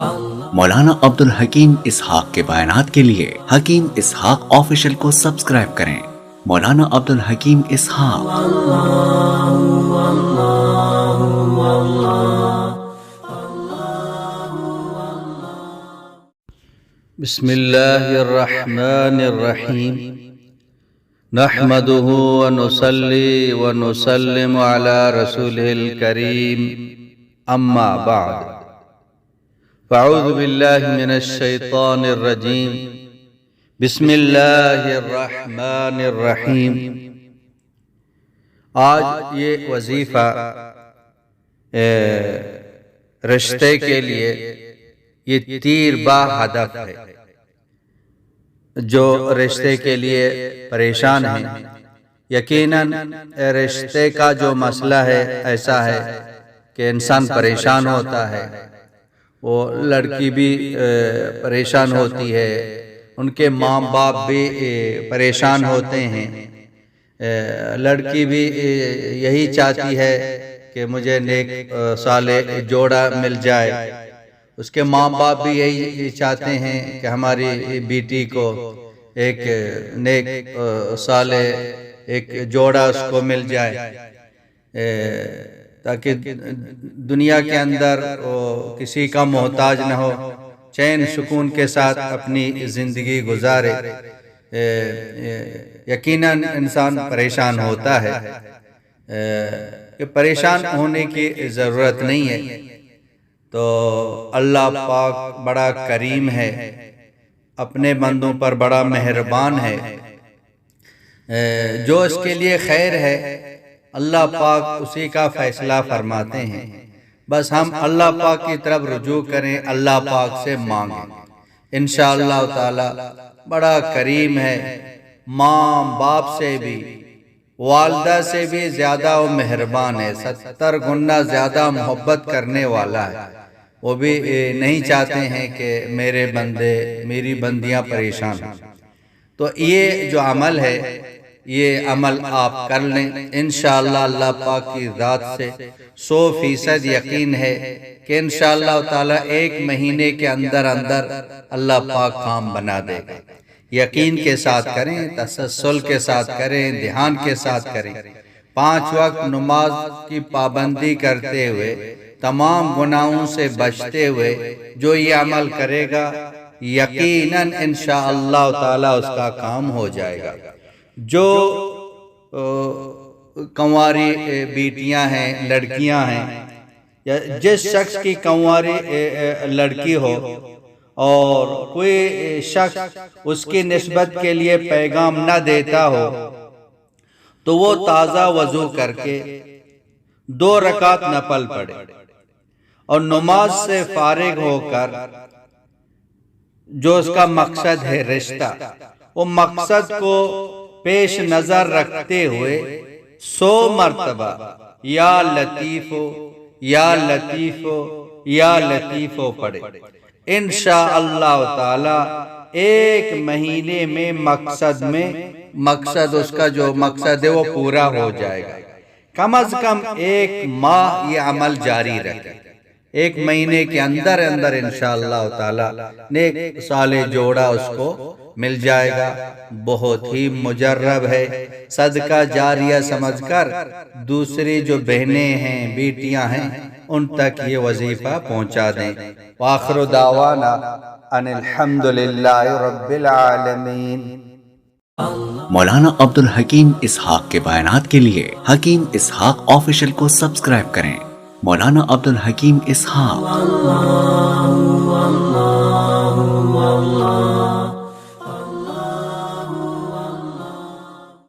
مولانا عبد الحکیم اسحاق کے بیانات کے لیے حکیم اسحاق آفیشل کو سبسکرائب کریں۔ مولانا عبد الحکیم اسحاق۔ بسم اللہ الرحمن الرحیم نحمده ونصلی ونسلم علی رسولہ الکریم اما بعد فاعوذ باللہ من الشیطان الرجیم بسم اللہ الرحمن الرحیم۔ آج یہ وظیفہ رشتے کے لیے یہ تیر با ہدف ہے۔ جو رشتے کے لیے پریشان ہیں، یقیناً رشتے کا جو مسئلہ ہے ایسا ہے کہ انسان پریشان ہوتا ہے، وہ لڑکی بھی پریشان ہوتی ہے، ان کے ماں باپ بھی پریشان ہوتے ہیں، لڑکی بھی یہی چاہتی ہے کہ مجھے نیک صالح جوڑا مل جائے، اس کے ماں باپ بھی یہی چاہتے ہیں کہ ہماری بیٹی کو ایک نیک صالح ایک جوڑا اس کو مل جائے، تاکہ دنیا کے اندر وہ کسی کا محتاج نہ ہو، چین سکون کے ساتھ اپنی زندگی گزارے۔ یقیناً انسان پریشان ہوتا ہے، کہ پریشان ہونے کی ضرورت نہیں ہے۔ تو اللہ پاک بڑا کریم ہے، اپنے بندوں پر بڑا مہربان ہے، جو اس کے لیے خیر ہے اللہ پاک اسی کا فیصلہ فرماتے ہیں۔ بس ہم اللہ پاک کی طرف رجوع کریں، اللہ پاک سے مانگیں، انشاءاللہ تعالی بڑا کریم ہے، ماں باپ سے بھی والدہ سے بھی زیادہ وہ مہربان ہے، 70 گنا زیادہ محبت کرنے والا ہے۔ وہ بھی نہیں چاہتے ہیں کہ میرے بندے میری بندیاں پریشان ہوں۔ تو یہ جو عمل ہے یہ عمل آپ کر لیں، انشاءاللہ اللہ پاک کی ذات سے 100% یقین ہے کہ انشاءاللہ تعالی 1 مہینے کے اندر اللہ پاک کام بنا دے گا۔ یقین کے ساتھ کریں، تسلسل کے ساتھ کریں، دھیان کے ساتھ کریں، 5 وقت نماز کی پابندی کرتے ہوئے، تمام گناہوں سے بچتے ہوئے جو یہ عمل کرے گا یقیناً انشاءاللہ تعالی اس کا کام ہو جائے گا۔ جو کنواری بیٹیاں ہیں، لڑکیاں ہیں، یا جس شخص کی کنواری لڑکی ہو اور کوئی شخص اس کی نسبت کے لیے پیغام نہ دیتا ہو، تو وہ تازہ وضو کر کے 2 رکعت نفل پڑھے اور نماز سے فارغ ہو کر جو اس کا مقصد ہے رشتہ، وہ مقصد کو پیش نظر رکھتے ہوئے 100 مرتبہ یا لطیفو یا لطیفو یا لطیفو پڑھے، انشاءاللہ تعالی 1 مہینے میں مقصد اس کا جو مقصد ہے وہ پورا ہو جائے گا۔ کم از کم 1 ماہ یہ عمل جاری رکھے، 1 مہینے کے اندر انشاءاللہ تعالی نیک صالح جوڑا اس کو مل جائے گا۔ بہت ہی مجرب ہے، صدقہ جاریہ سمجھ کر دوسری جو بہنیں ہیں، بیٹیاں ہیں، ان تک یہ وظیفہ پہنچا دیں۔ وآخر دعوانا ان الحمدللہ رب العالمین۔ مولانا عبد الحکیم اسحاق کے بیانات کے لیے حکیم اسحاق آفیشل کو سبسکرائب کریں۔ مولانا عبد الحکیم اسحاق۔